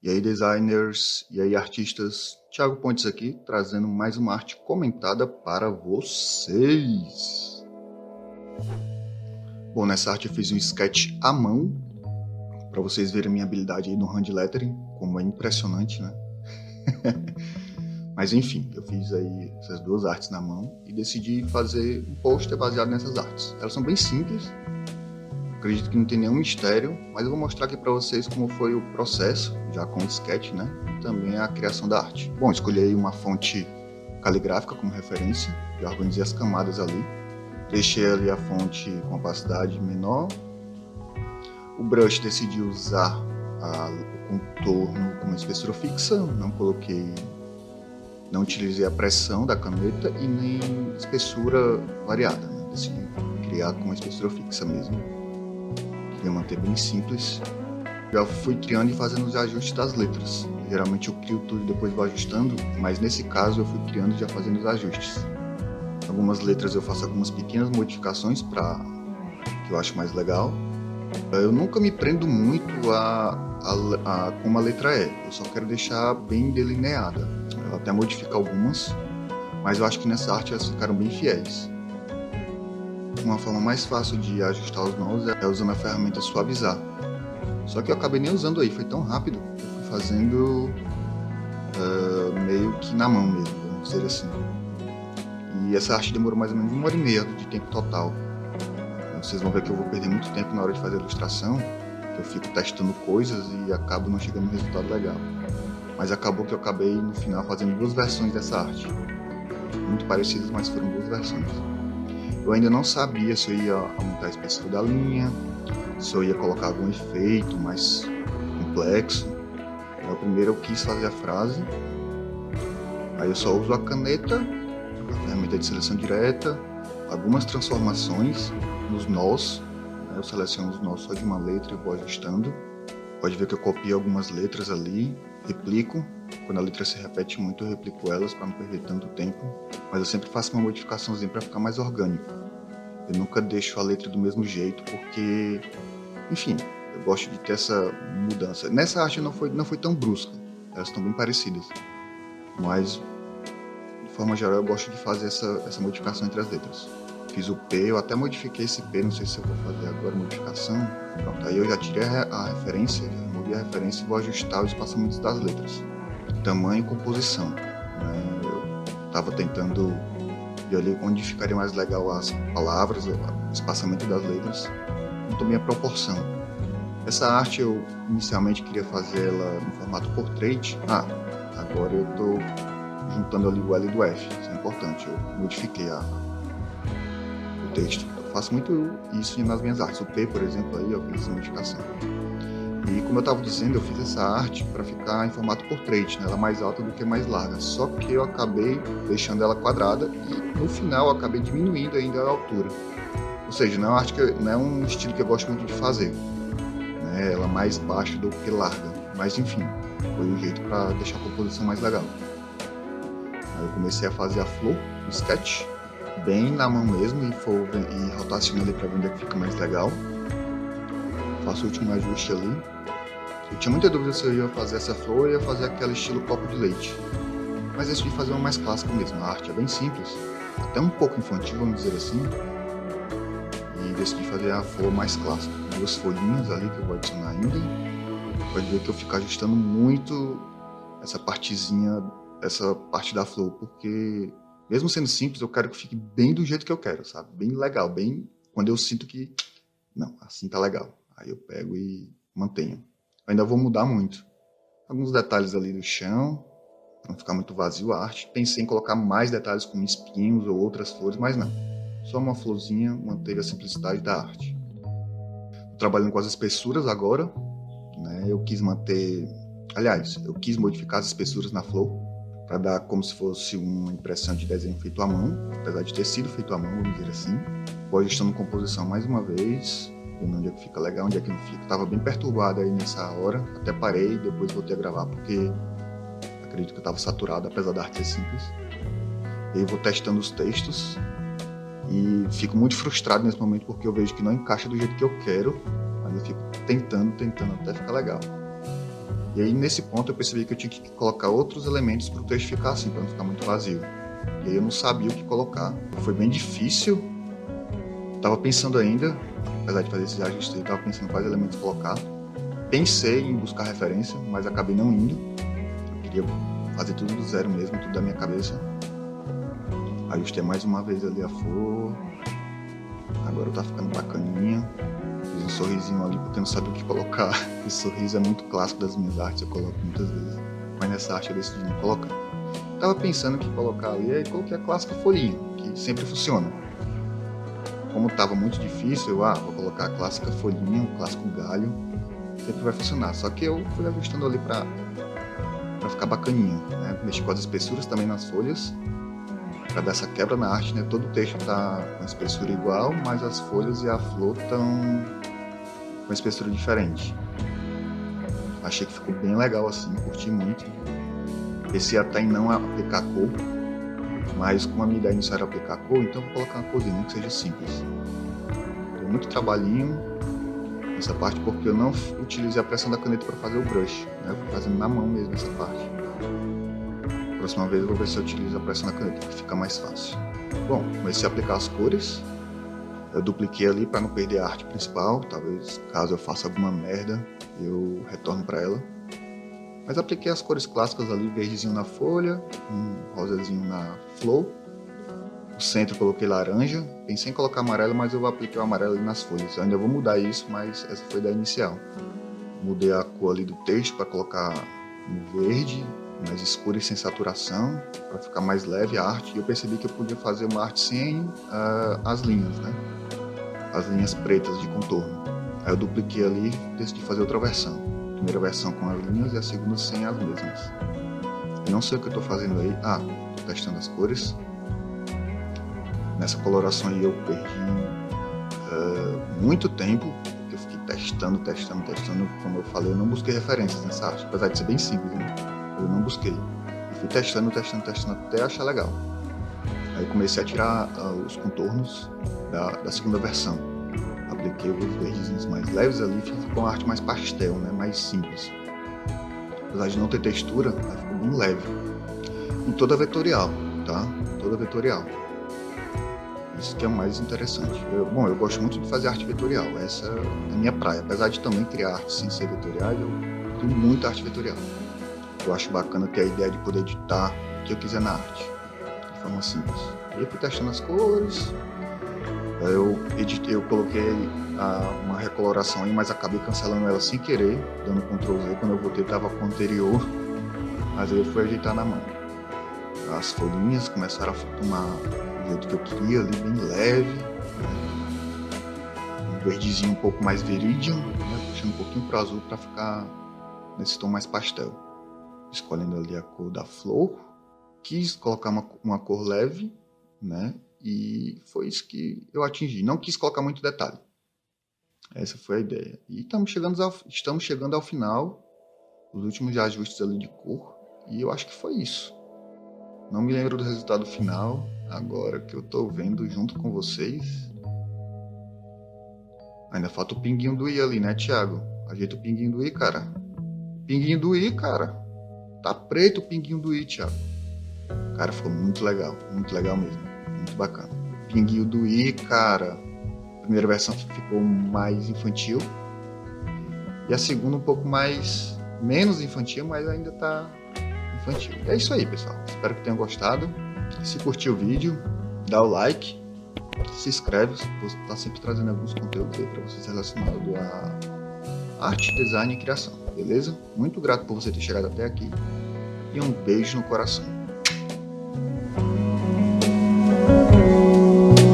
E aí, designers, e aí, artistas, Thiago Pontes aqui, trazendo mais uma arte comentada para vocês. Bom, nessa arte eu fiz um sketch à mão, para vocês verem a minha habilidade aí no hand lettering, como é impressionante, né? Mas enfim, eu fiz aí essas duas artes na mão e decidi fazer um pôster baseado nessas artes. Elas são bem simples, acredito que não tem nenhum mistério, mas eu vou mostrar aqui para vocês como foi o processo, já com o sketch, né? E também a criação da arte. Bom, escolhi aí uma fonte caligráfica como referência, já organizei as camadas ali, deixei ali a fonte com opacidade menor. O brush decidi usar o contorno com uma espessura fixa, não utilizei a pressão da caneta e nem espessura variada, né? Decidi criar com uma espessura fixa mesmo. Queria manter bem simples. Já fui criando e fazendo os ajustes das letras. Geralmente eu crio tudo e depois vou ajustando, mas nesse caso eu fui criando e já fazendo os ajustes. Algumas letras eu faço algumas pequenas modificações para que eu acho mais legal. Eu nunca me prendo muito a como a letra é, eu só quero deixar bem delineada. Eu até modifico algumas, mas eu acho que nessa arte elas ficaram bem fiéis. Uma forma mais fácil de ajustar os nós é usando a ferramenta suavizar. Só que eu acabei nem usando aí, foi tão rápido, eu fui fazendo meio que na mão mesmo, vamos dizer assim. E essa arte demorou mais ou menos 1h30 de tempo total. Vocês vão ver que eu vou perder muito tempo na hora de fazer a ilustração, que eu fico testando coisas e acabo não chegando no resultado legal. Mas acabou que eu acabei no final fazendo duas versões dessa arte. Muito parecidas, mas foram duas versões. Eu ainda não sabia se eu ia aumentar a espessura da linha, se eu ia colocar algum efeito mais complexo. Então, primeiro eu quis fazer a frase, aí eu só uso a caneta, a ferramenta de seleção direta, algumas transformações nos nós, né? Eu seleciono os nós só de uma letra e vou ajustando. Pode ver que eu copio algumas letras ali, replico. Quando a letra se repete muito, eu replico elas para não perder tanto tempo. Mas eu sempre faço uma modificaçãozinha para ficar mais orgânico. Eu nunca deixo a letra do mesmo jeito, porque, enfim, eu gosto de ter essa mudança. Nessa arte não foi tão brusca, elas estão bem parecidas. Mas, de forma geral, eu gosto de fazer essa modificação entre as letras. Fiz o P, eu até modifiquei esse P, não sei se eu vou fazer agora a modificação. Pronto, aí eu já tirei a referência, já removi a referência e vou ajustar os espaçamentos das letras. Tamanho e composição, né? Eu estava tentando ver ali onde ficaria mais legal as palavras, o espaçamento das letras, e também a proporção. Essa arte eu inicialmente queria fazer ela no formato portrait. Agora eu estou juntando ali o L do F, isso é importante, eu modifiquei o texto. Eu faço muito isso nas minhas artes. O P, por exemplo, aí eu fiz essa modificação. E como eu estava dizendo, eu fiz essa arte para ficar em formato portrait, né? Ela é mais alta do que mais larga. Só que eu acabei deixando ela quadrada e no final eu acabei diminuindo ainda a altura. Ou seja, não é um estilo que eu gosto muito de fazer, né? Ela é mais baixa do que larga. Mas enfim, foi o jeito para deixar a composição mais legal. Aí eu comecei a fazer a flor, o sketch, bem na mão mesmo e rotacionando ali para ver onde é que fica mais legal. Faço o último ajuste ali. Eu tinha muita dúvida se eu ia fazer essa flor ou ia fazer aquele estilo copo de leite. Mas decidi fazer uma mais clássica mesmo. A arte é bem simples, até um pouco infantil, vamos dizer assim. E decidi fazer a flor mais clássica. Duas folhinhas ali que eu vou adicionar ainda. Pode ver que eu fico ajustando muito essa partezinha, essa parte da flor, porque mesmo sendo simples, eu quero que fique bem do jeito que eu quero, sabe? Bem legal, bem quando eu sinto que, não, assim tá legal. Aí eu pego e mantenho. Eu ainda vou mudar muito. Alguns detalhes ali do chão, para não ficar muito vazio a arte. Pensei em colocar mais detalhes como espinhos ou outras flores, mas não. Só uma florzinha, manteve a simplicidade da arte. Tô trabalhando com as espessuras agora, né? Eu quis modificar as espessuras na flor, para dar como se fosse uma impressão de desenho feito à mão, apesar de ter sido feito à mão, vamos dizer assim. Vou ajustando composição mais uma vez, vendo onde é que fica legal, onde é que não fica. Tava bem perturbado aí nessa hora, até parei, depois voltei a gravar, porque acredito que eu tava saturado, apesar da arte ser simples. E aí vou testando os textos, e fico muito frustrado nesse momento, porque eu vejo que não encaixa do jeito que eu quero, mas eu fico tentando até ficar legal. E aí, nesse ponto, eu percebi que eu tinha que colocar outros elementos para o texto ficar assim, para não ficar muito vazio. E aí eu não sabia o que colocar. Foi bem difícil. Tava pensando ainda, apesar de fazer esses ajustes, eu tava pensando quais elementos colocar. Pensei em buscar referência, mas acabei não indo. Eu queria fazer tudo do zero mesmo, tudo da minha cabeça. Ajustei mais uma vez ali a flor. Agora tá ficando bacaninha. Fiz um sorrisinho ali porque eu não sabia o que colocar. Esse sorriso é muito clássico das minhas artes, eu coloco muitas vezes. Mas nessa arte eu decidi não colocar. Tava pensando que colocar ali, aí coloquei a clássica folhinha, que sempre funciona. Como tava muito difícil, vou colocar a clássica folhinha, o clássico galho, sempre vai funcionar. Só que eu fui ajustando ali pra ficar bacaninha, né? Mexi com as espessuras também nas folhas, pra dar essa quebra na arte, né? Todo o texto tá com espessura igual, mas as folhas e a flor estão com espessura diferente. Achei que ficou bem legal assim, curti muito. Pensei até em não aplicar cor, mas como a minha ideia inicial era aplicar cor, então eu vou colocar uma corzinha que seja simples. Tem muito trabalhinho nessa parte porque eu não utilizei a pressão da caneta para fazer o brush, né? Eu fui fazendo na mão mesmo essa parte. Próxima vez eu vou ver se eu utilizo a pressão da caneta, que fica mais fácil. Bom, comecei a aplicar as cores. Eu dupliquei ali para não perder a arte principal, talvez caso eu faça alguma merda, eu retorno para ela. Mas apliquei as cores clássicas ali, verdezinho na folha, um rosazinho na flor. No centro eu coloquei laranja, pensei em colocar amarelo, mas eu apliquei o amarelo ali nas folhas. Eu ainda vou mudar isso, mas essa foi a ideia inicial. Mudei a cor ali do texto para colocar no verde, mais escuro e sem saturação, para ficar mais leve a arte. E eu percebi que eu podia fazer uma arte sem as linhas, né? As linhas pretas de contorno. Aí eu dupliquei ali e decidi fazer outra versão. A primeira versão com as linhas e a segunda sem as mesmas. Eu não sei o que eu estou fazendo aí. Estou testando as cores. Nessa coloração aí eu perdi muito tempo, porque eu fiquei testando. Como eu falei, eu não busquei referências nessa arte, apesar de ser bem simples, né? Eu não busquei. Eu fui testando até achar legal. Aí comecei a tirar os contornos da segunda versão. Apliquei os verdezinhos mais leves ali, ficou uma arte mais pastel, né? Mais simples. Apesar de não ter textura, ela ficou bem leve. E toda vetorial, tá? Toda vetorial. Isso que é o mais interessante. Eu gosto muito de fazer arte vetorial. Essa é a minha praia. Apesar de também criar arte sem ser vetorial, eu crio muita arte vetorial. Eu acho bacana ter a ideia de poder editar o que eu quiser na arte, de forma simples. E eu fui testando as cores. Eu coloquei uma recoloração aí, mas acabei cancelando ela sem querer, dando Ctrl Z. Quando eu voltei estava com o anterior, mas aí eu fui ajeitar na mão. As folhinhas começaram a tomar do jeito que eu queria, ali bem leve, né? Um verdezinho um pouco mais viridian, né? Puxando um pouquinho para o azul para ficar nesse tom mais pastel. Escolhendo ali a cor da flor, quis colocar uma cor leve, né? E foi isso que eu atingi. Não quis colocar muito detalhe. Essa foi a ideia. E estamos chegando ao final, os últimos ajustes ali de cor, e eu acho que foi isso. Não me lembro do resultado final, agora que eu estou vendo junto com vocês. Ainda falta o pinguinho do i ali, né, Thiago? Ajeita o pinguinho do i, cara. Pinguinho do i, cara. Tá preto o pinguinho do i, Thiago. Cara, ficou muito legal mesmo. Muito bacana. Pinguinho do i, cara. A primeira versão ficou mais infantil. E a segunda um pouco menos infantil, mas ainda tá infantil. É isso aí, pessoal. Espero que tenham gostado. Se curtiu o vídeo, dá o like, se inscreve. Vou estar sempre trazendo alguns conteúdos aí para vocês relacionados a arte, design e criação. Beleza? Muito grato por você ter chegado até aqui. E um beijo no coração.